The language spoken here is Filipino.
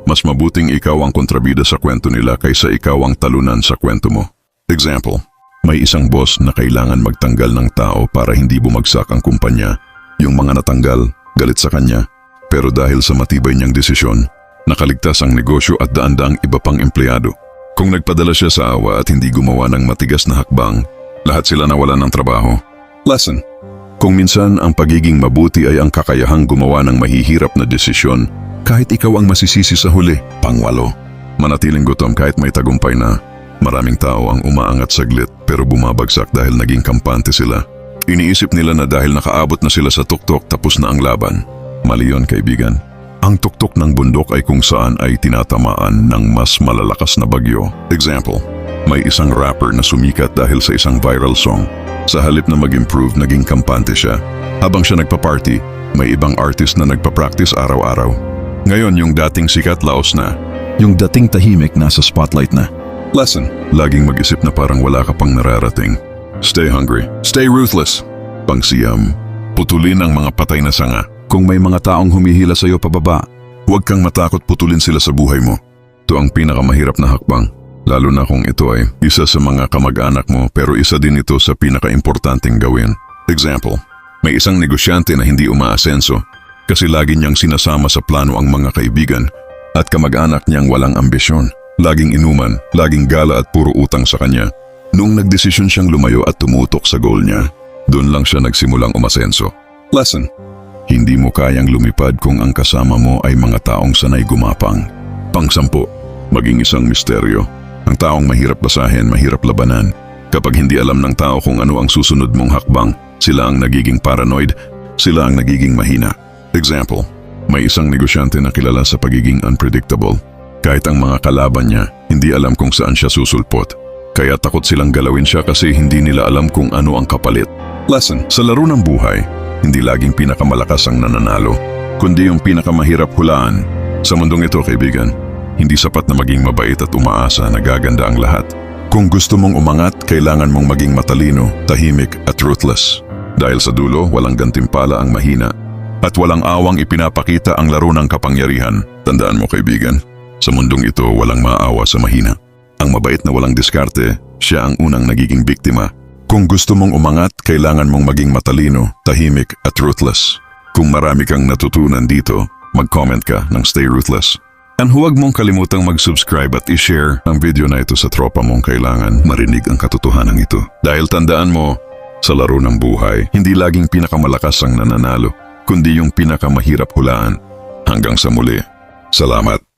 Mas mabuting ikaw ang kontrabida sa kwento nila kaysa ikaw ang talunan sa kwento mo. Example, may isang boss na kailangan magtanggal ng tao para hindi bumagsak ang kumpanya. Yung mga natanggal, galit sa kanya. Pero dahil sa matibay niyang desisyon, nakaligtas ang negosyo at daan-daang iba pang empleyado. Kung nagpadala siya sa awa at hindi gumawa ng matigas na hakbang, lahat sila nawalan ng trabaho. Lesson: kung minsan ang pagiging mabuti ay ang kakayahang gumawa ng mahihirap na desisyon, kahit ikaw ang masisisi sa huli. Pangwalo, manatiling gutom kahit may tagumpay na. Maraming tao ang umaangat saglit pero bumabagsak dahil naging kampante sila. Iniisip nila na dahil nakaabot na sila sa tuktok tapos na ang laban. Mali yun, kaibigan. Ang tuktok ng bundok ay kung saan ay tinatamaan ng mas malalakas na bagyo. Example, may isang rapper na sumikat dahil sa isang viral song. Sa halip na mag-improve, naging kampante siya. Habang siya nagpa-party, may ibang artist na nagpa-practice araw-araw. Ngayon, yung dating sikat laos na. Yung dating tahimik nasa spotlight na. Lesson: laging mag-isip na parang wala ka pang nararating. Stay hungry. Stay ruthless. Pangsiyam. Putulin ang mga patay na sanga. Kung may mga taong humihila sa iyo pababa, huwag kang matakot putulin sila sa buhay mo. Ito ang pinakamahirap na hakbang. Lalo na kung ito ay isa sa mga kamag-anak mo pero isa din ito sa pinaka-importanting gawin. Example, may isang negosyante na hindi umaasenso kasi lagi niyang sinasama sa plano ang mga kaibigan at kamag-anak niyang walang ambisyon. Laging inuman, laging gala at puro utang sa kanya. Noong nagdesisyon siyang lumayo at tumutok sa goal niya, doon lang siya nagsimulang umasenso. Lesson: hindi mo kayang lumipad kung ang kasama mo ay mga taong sanay gumapang. Pangsampu, maging isang misteryo. Ang taong mahirap basahin, mahirap labanan. Kapag hindi alam ng tao kung ano ang susunod mong hakbang, sila ang nagiging paranoid, sila ang nagiging mahina. Example, may isang negosyante na kilala sa pagiging unpredictable. Kahit ang mga kalaban niya, hindi alam kung saan siya susulpot. Kaya takot silang galawin siya kasi hindi nila alam kung ano ang kapalit. Lesson: sa laro ng buhay, hindi laging pinakamalakas ang nananalo, kundi yung pinakamahirap hulaan. Sa mundong ito, kaibigan, hindi sapat na maging mabait at umaasa na gaganda ang lahat. Kung gusto mong umangat, kailangan mong maging matalino, tahimik at ruthless. Dahil sa dulo, walang gantimpala ang mahina at walang awang ipinapakita ang laro ng kapangyarihan. Tandaan mo, kaibigan, sa mundong ito walang maawa sa mahina. Ang mabait na walang diskarte, siya ang unang nagiging biktima. Kung gusto mong umangat, kailangan mong maging matalino, tahimik at ruthless. Kung marami kang natutunan dito, mag-comment ka ng Stay Ruthless. And huwag mong kalimutang mag-subscribe at i-share ang video na ito sa tropa mong kailangan marinig ang katotohanan ito. Dahil tandaan mo, sa laro ng buhay, hindi laging pinakamalakas ang nananalo, kundi yung pinakamahirap hulaan. Hanggang sa muli, salamat.